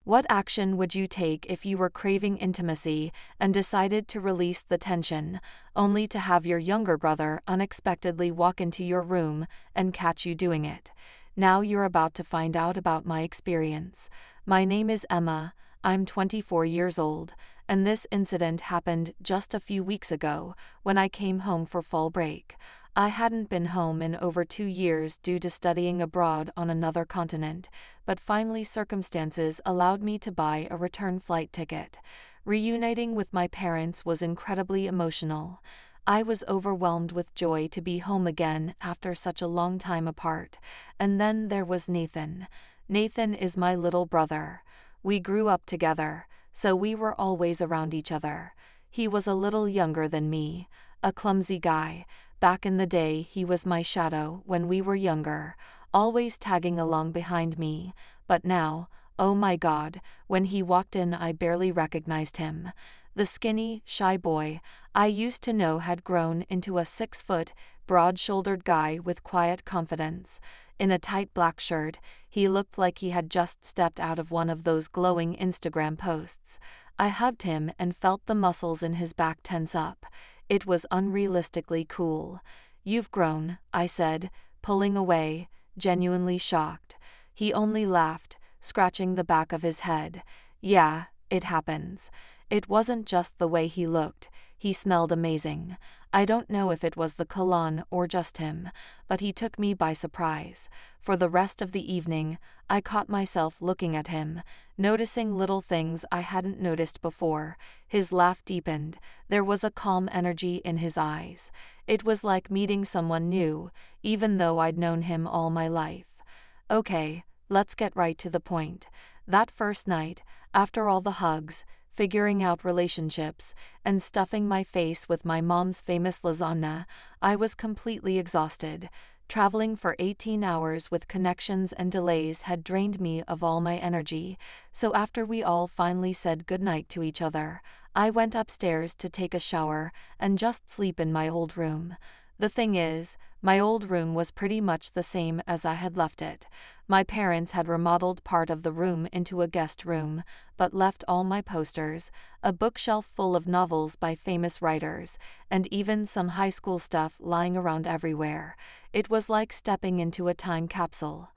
What action would you take if you were craving intimacy and decided to release the tension, only to have your younger brother unexpectedly walk into your room and catch you doing it? Now you're about to find out about my experience. My name is Emma, I'm 24 years old, and this incident happened just a few weeks ago when I came home for fall break. I hadn't been home in over 2 years due to studying abroad on another continent, but finally circumstances allowed me to buy a return flight ticket. Reuniting with my parents was incredibly emotional. I was overwhelmed with joy to be home again after such a long time apart. And then there was Nathan. Nathan is my little brother. We grew up together, so we were always around each other. He was a little younger than me, a clumsy guy. Back in the day he was my shadow when we were younger, always tagging along behind me, but now, oh my God, when he walked in I barely recognized him. The skinny, shy boy I used to know had grown into a 6-foot, broad-shouldered guy with quiet confidence. In a tight black shirt, he looked like he had just stepped out of one of those glowing Instagram posts. I hugged him and felt the muscles in his back tense up. It was unrealistically cool. "You've grown," I said, pulling away, genuinely shocked. He only laughed, scratching the back of his head. "Yeah, it happens." It wasn't just the way he looked, he smelled amazing. I don't know if it was the cologne or just him, but he took me by surprise. For the rest of the evening, I caught myself looking at him, noticing little things I hadn't noticed before. His laugh deepened, there was a calm energy in his eyes. It was like meeting someone new, even though I'd known him all my life. Okay, let's get right to the point. That first night, after all the hugs, figuring out relationships, and stuffing my face with my mom's famous lasagna, I was completely exhausted. Traveling for 18 hours with connections and delays had drained me of all my energy, so after we all finally said goodnight to each other, I went upstairs to take a shower and just sleep in my old room. The thing is, my old room was pretty much the same as I had left it. My parents had remodeled part of the room into a guest room, but left all my posters, a bookshelf full of novels by famous writers, and even some high school stuff lying around everywhere. It was like stepping into a time capsule.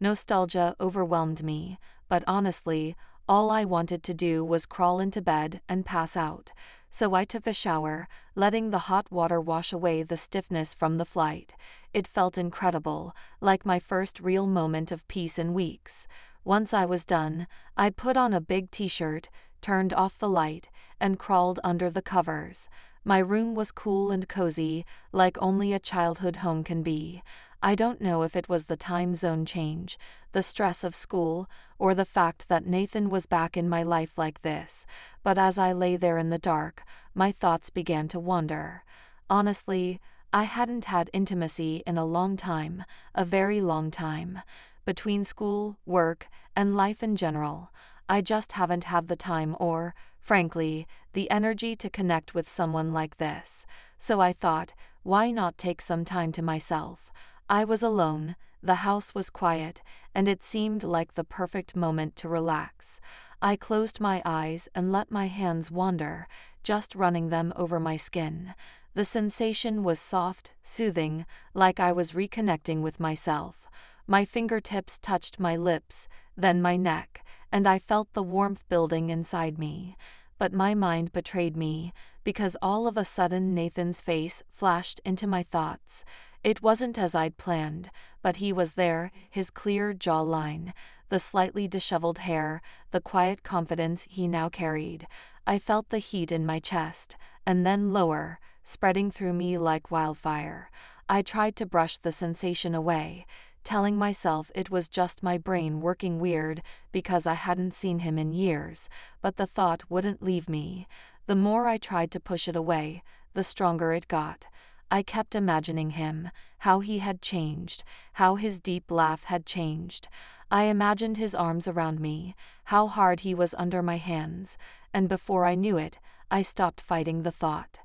Nostalgia overwhelmed me, but honestly, all I wanted to do was crawl into bed and pass out. So I took a shower, letting the hot water wash away the stiffness from the flight. It felt incredible, like my first real moment of peace in weeks. Once I was done, I put on a big t-shirt, turned off the light, and crawled under the covers. My room was cool and cozy, like only a childhood home can be. I don't know if it was the time zone change, the stress of school, or the fact that Nathan was back in my life like this, but as I lay there in the dark, my thoughts began to wander. Honestly, I hadn't had intimacy in a long time, a very long time. Between school, work, and life in general, I just haven't had the time or, frankly, the energy to connect with someone like this. So I thought, why not take some time to myself? I was alone, the house was quiet, and it seemed like the perfect moment to relax. I closed my eyes and let my hands wander, just running them over my skin. The sensation was soft, soothing, like I was reconnecting with myself. My fingertips touched my lips, then my neck, and I felt the warmth building inside me. But my mind betrayed me, because all of a sudden Nathan's face flashed into my thoughts. It wasn't as I'd planned, but he was there, his clear jawline, the slightly disheveled hair, the quiet confidence he now carried. I felt the heat in my chest, and then lower, spreading through me like wildfire. I tried to brush the sensation away, telling myself it was just my brain working weird because I hadn't seen him in years, but the thought wouldn't leave me. The more I tried to push it away, the stronger it got. I kept imagining him, how he had changed, how his deep laugh had changed. I imagined his arms around me, how hard he was under my hands, and before I knew it, I stopped fighting the thought.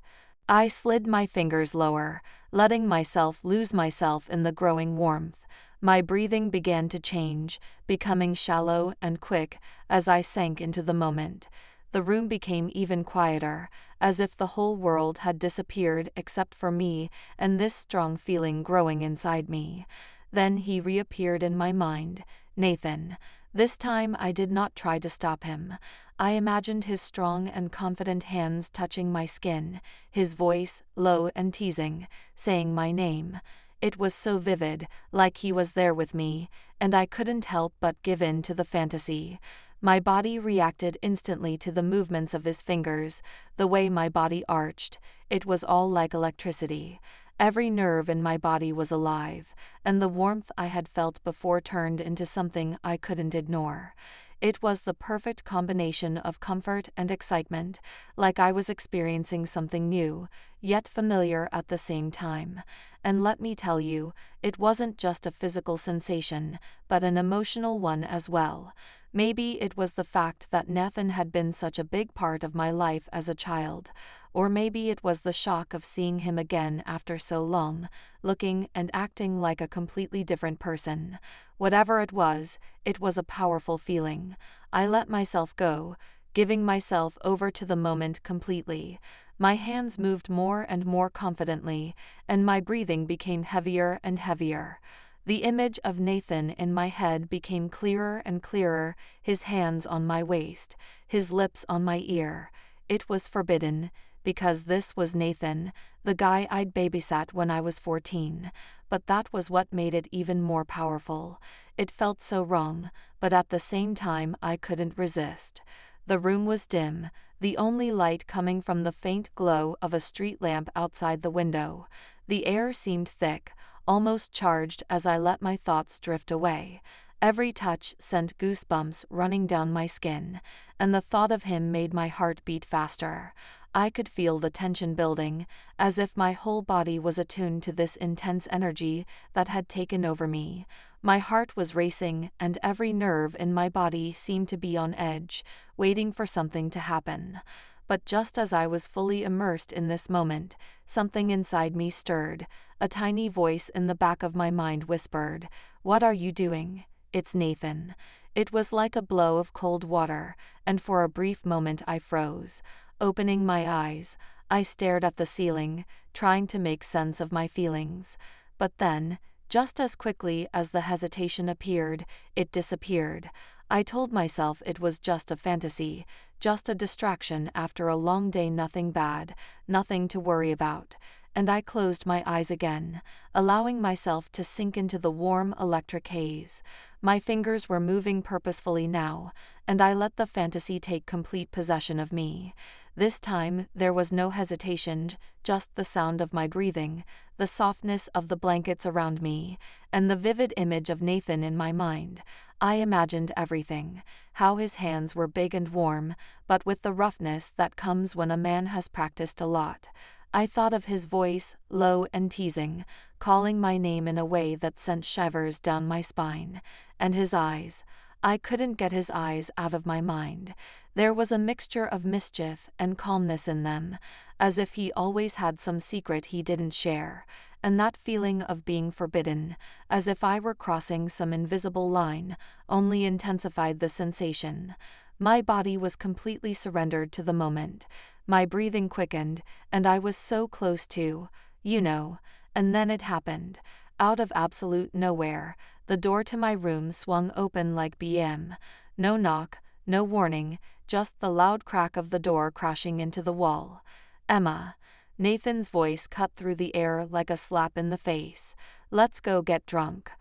I slid my fingers lower, letting myself lose myself in the growing warmth. My breathing began to change, becoming shallow and quick as I sank into the moment. The room became even quieter, as if the whole world had disappeared except for me and this strong feeling growing inside me. Then he reappeared in my mind, Nathan. This time I did not try to stop him. I imagined his strong and confident hands touching my skin, his voice, low and teasing, saying my name. It was so vivid, like he was there with me, and I couldn't help but give in to the fantasy. My body reacted instantly to the movements of his fingers, the way my body arched. It was all like electricity. Every nerve in my body was alive, and the warmth I had felt before turned into something I couldn't ignore. It was the perfect combination of comfort and excitement, like I was experiencing something new, yet familiar at the same time. And let me tell you, it wasn't just a physical sensation, but an emotional one as well. Maybe it was the fact that Nathan had been such a big part of my life as a child, or maybe it was the shock of seeing him again after so long, looking and acting like a completely different person. Whatever it was a powerful feeling. I let myself go, giving myself over to the moment completely. My hands moved more and more confidently, and my breathing became heavier and heavier. The image of Nathan in my head became clearer and clearer, his hands on my waist, his lips on my ear. It was forbidden, because this was Nathan, the guy I'd babysat when I was 14. But that was what made it even more powerful. It felt so wrong, but at the same time I couldn't resist. The room was dim, the only light coming from the faint glow of a street lamp outside the window. The air seemed thick, almost charged as I let my thoughts drift away. Every touch sent goosebumps running down my skin, and the thought of him made my heart beat faster. I could feel the tension building, as if my whole body was attuned to this intense energy that had taken over me. My heart was racing, and every nerve in my body seemed to be on edge, waiting for something to happen. But just as I was fully immersed in this moment, something inside me stirred. A tiny voice in the back of my mind whispered, "What are you doing? It's Nathan." It was like a blow of cold water, and for a brief moment I froze. Opening my eyes, I stared at the ceiling, trying to make sense of my feelings. But then, just as quickly as the hesitation appeared, it disappeared. I told myself it was just a fantasy, just a distraction after a long day, nothing bad, nothing to worry about. And I closed my eyes again, allowing myself to sink into the warm electric haze. My fingers were moving purposefully now, and I let the fantasy take complete possession of me. This time, there was no hesitation, just the sound of my breathing, the softness of the blankets around me, and the vivid image of Nathan in my mind. I imagined everything, how his hands were big and warm, but with the roughness that comes when a man has practiced a lot. I thought of his voice, low and teasing, calling my name in a way that sent shivers down my spine. And his eyes. I couldn't get his eyes out of my mind. There was a mixture of mischief and calmness in them, as if he always had some secret he didn't share. And that feeling of being forbidden, as if I were crossing some invisible line, only intensified the sensation. My body was completely surrendered to the moment. My breathing quickened, and I was so close to, and then it happened. Out of absolute nowhere, the door to my room swung open like BM. No knock, no warning, just the loud crack of the door crashing into the wall. "Emma." Nathan's voice cut through the air like a slap in the face. "Let's go get drunk."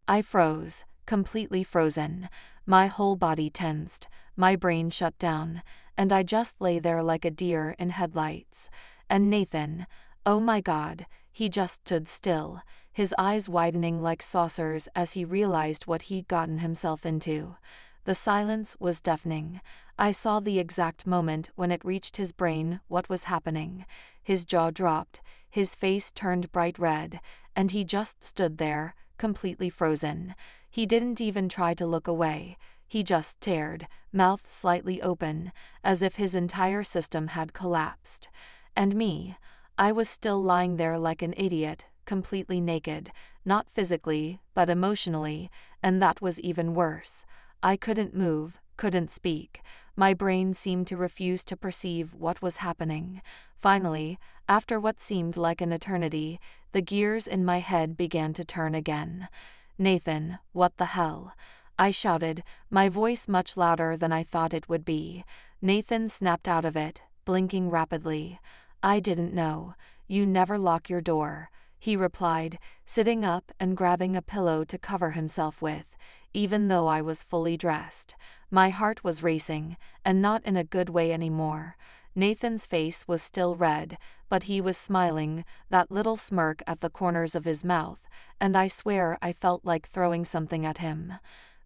I froze, completely frozen. My whole body tensed, my brain shut down, and I just lay there like a deer in headlights. And Nathan, oh my God, he just stood still, his eyes widening like saucers as he realized what he'd gotten himself into. The silence was deafening. I saw the exact moment when it reached his brain what was happening. His jaw dropped, his face turned bright red, and he just stood there, completely frozen. He didn't even try to look away. He just stared, mouth slightly open, as if his entire system had collapsed. And me, I was still lying there like an idiot, completely naked, not physically, but emotionally, and that was even worse. I couldn't move, couldn't speak. My brain seemed to refuse to perceive what was happening. Finally, after what seemed like an eternity, the gears in my head began to turn again. "Nathan, what the hell?" I shouted, my voice much louder than I thought it would be. Nathan snapped out of it, blinking rapidly. "I didn't know. You never lock your door," he replied, sitting up and grabbing a pillow to cover himself with, even though I was fully dressed. My heart was racing, and not in a good way anymore. Nathan's face was still red, but he was smiling, that little smirk at the corners of his mouth, and I swear I felt like throwing something at him.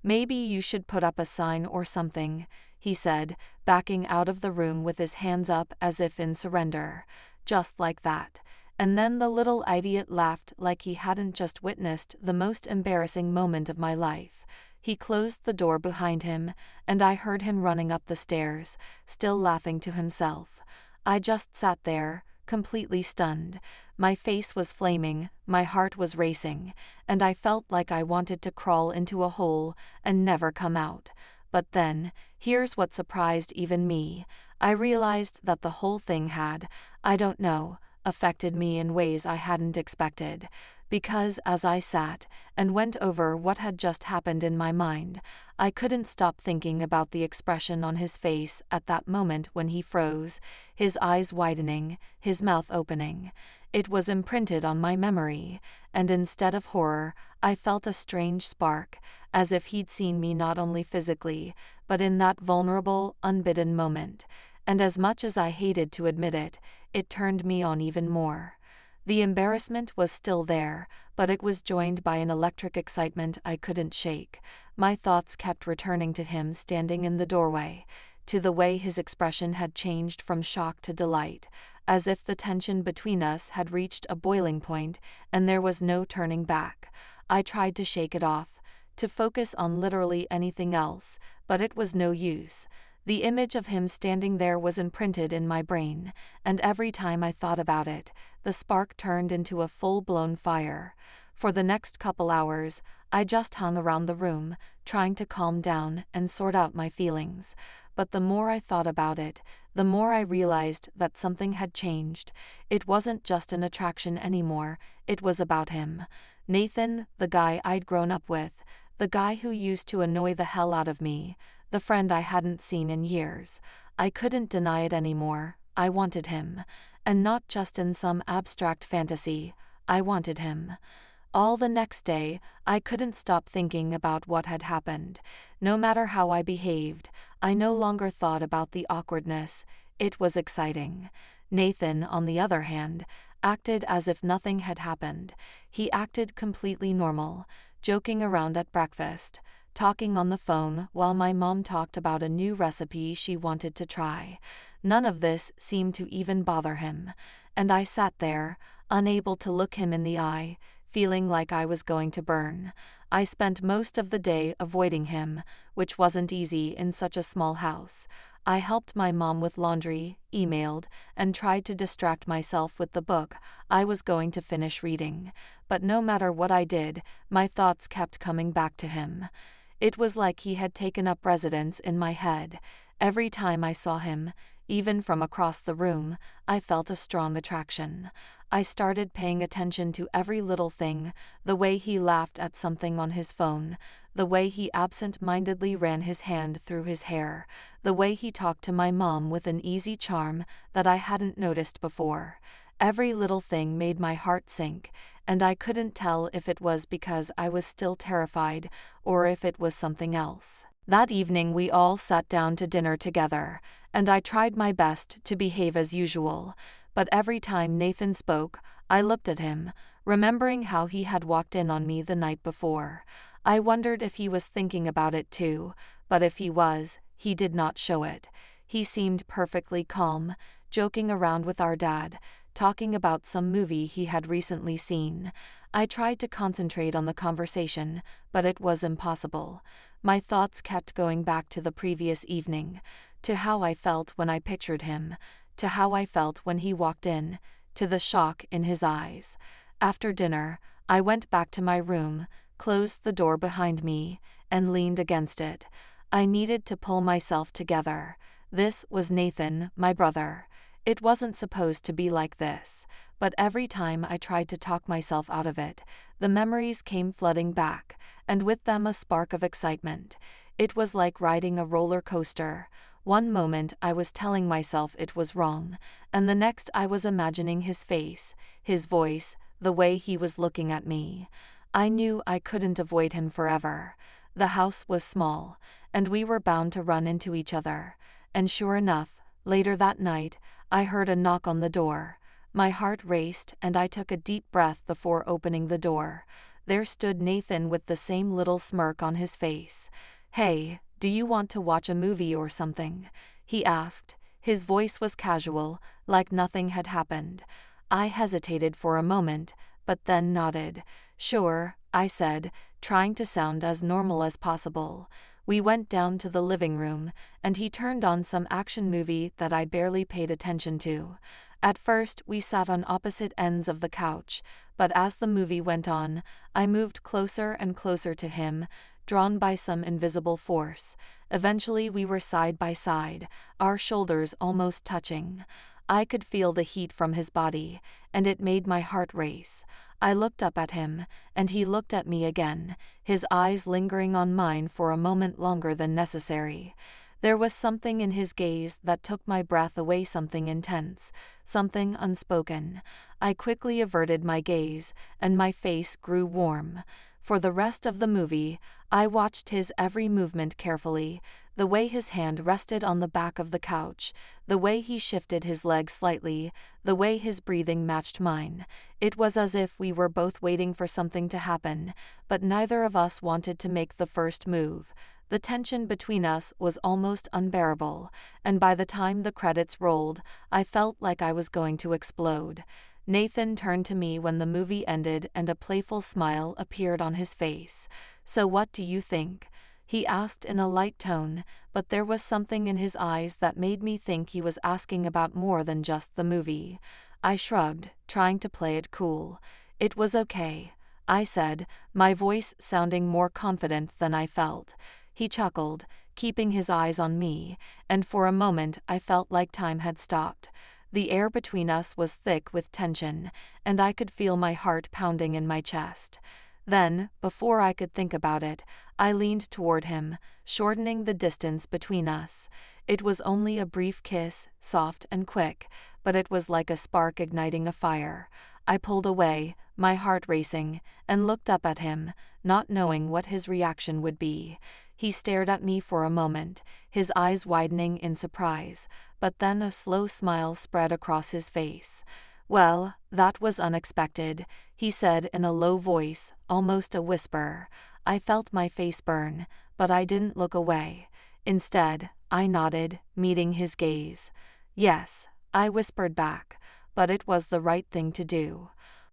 "Maybe you should put up a sign or something," he said, backing out of the room with his hands up as if in surrender. Just like that. And then the little idiot laughed like he hadn't just witnessed the most embarrassing moment of my life. He closed the door behind him, and I heard him running up the stairs, still laughing to himself. I just sat there, completely stunned. My face was flaming, my heart was racing, and I felt like I wanted to crawl into a hole and never come out. But then, here's what surprised even me. I realized that the whole thing had, I don't know, affected me in ways I hadn't expected. Because as I sat and went over what had just happened in my mind, I couldn't stop thinking about the expression on his face at that moment when he froze, his eyes widening, his mouth opening. It was imprinted on my memory, and instead of horror, I felt a strange spark, as if he'd seen me not only physically, but in that vulnerable, unbidden moment. And as much as I hated to admit it, it turned me on even more. The embarrassment was still there, but it was joined by an electric excitement I couldn't shake. My thoughts kept returning to him standing in the doorway, to the way his expression had changed from shock to delight, as if the tension between us had reached a boiling point and there was no turning back. I tried to shake it off, to focus on literally anything else, but it was no use. The image of him standing there was imprinted in my brain, and every time I thought about it, the spark turned into a full-blown fire. For the next couple hours, I just hung around the room, trying to calm down and sort out my feelings. But the more I thought about it, the more I realized that something had changed. It wasn't just an attraction anymore, it was about him. Nathan, the guy I'd grown up with, the guy who used to annoy the hell out of me, the friend I hadn't seen in years. I couldn't deny it anymore. I wanted him. And not just in some abstract fantasy. I wanted him. All the next day, I couldn't stop thinking about what had happened. No matter how I behaved, I no longer thought about the awkwardness. It was exciting. Nathan, on the other hand, acted as if nothing had happened. He acted completely normal, joking around at breakfast, talking on the phone while my mom talked about a new recipe she wanted to try. None of this seemed to even bother him, and I sat there, unable to look him in the eye, feeling like I was going to burn. I spent most of the day avoiding him, which wasn't easy in such a small house. I helped my mom with laundry, emailed, and tried to distract myself with the book I was going to finish reading. But no matter what I did, my thoughts kept coming back to him. It was like he had taken up residence in my head. Every time I saw him, even from across the room, I felt a strong attraction. I started paying attention to every little thing, the way he laughed at something on his phone, the way he absent-mindedly ran his hand through his hair, the way he talked to my mom with an easy charm that I hadn't noticed before. Every little thing made my heart sink, and I couldn't tell if it was because I was still terrified or if it was something else. That evening we all sat down to dinner together, and I tried my best to behave as usual, but every time Nathan spoke, I looked at him, remembering how he had walked in on me the night before. I wondered if he was thinking about it too, but if he was, he did not show it. He seemed perfectly calm, joking around with our dad, talking about some movie he had recently seen. I tried to concentrate on the conversation, but it was impossible. My thoughts kept going back to the previous evening, to how I felt when I pictured him, to how I felt when he walked in, to the shock in his eyes. After dinner, I went back to my room, closed the door behind me, and leaned against it. I needed to pull myself together. This was Nathan, my brother. It wasn't supposed to be like this, but every time I tried to talk myself out of it, the memories came flooding back, and with them a spark of excitement. It was like riding a roller coaster. One moment I was telling myself it was wrong, and the next I was imagining his face, his voice, the way he was looking at me. I knew I couldn't avoid him forever. The house was small, and we were bound to run into each other. And sure enough, later that night, I heard a knock on the door. My heart raced and I took a deep breath before opening the door. There stood Nathan with the same little smirk on his face. "Hey, do you want to watch a movie or something?" he asked. His voice was casual, like nothing had happened. I hesitated for a moment, but then nodded. "Sure," I said, trying to sound as normal as possible. We went down to the living room, and he turned on some action movie that I barely paid attention to. At first, we sat on opposite ends of the couch, but as the movie went on, I moved closer and closer to him, drawn by some invisible force. Eventually we were side by side, our shoulders almost touching. I could feel the heat from his body, and it made my heart race. I looked up at him, and he looked at me again, his eyes lingering on mine for a moment longer than necessary. There was something in his gaze that took my breath away, something intense, something unspoken. I quickly averted my gaze, and my face grew warm. For the rest of the movie, I watched his every movement carefully, the way his hand rested on the back of the couch, the way he shifted his leg slightly, the way his breathing matched mine. It was as if we were both waiting for something to happen, but neither of us wanted to make the first move. The tension between us was almost unbearable, and by the time the credits rolled, I felt like I was going to explode. Nathan turned to me when the movie ended and a playful smile appeared on his face. "So what do you think?" he asked in a light tone, but there was something in his eyes that made me think he was asking about more than just the movie. I shrugged, trying to play it cool. "It was okay," I said, my voice sounding more confident than I felt. He chuckled, keeping his eyes on me, and for a moment I felt like time had stopped. The air between us was thick with tension, and I could feel my heart pounding in my chest. Then, before I could think about it, I leaned toward him, shortening the distance between us. It was only a brief kiss, soft and quick, but it was like a spark igniting a fire. I pulled away, my heart racing, and looked up at him, not knowing what his reaction would be. He stared at me for a moment, his eyes widening in surprise, but then a slow smile spread across his face. "Well, that was unexpected," he said in a low voice, almost a whisper. I felt my face burn, but I didn't look away. Instead, I nodded, meeting his gaze. "Yes," I whispered back, "but it was the right thing to do."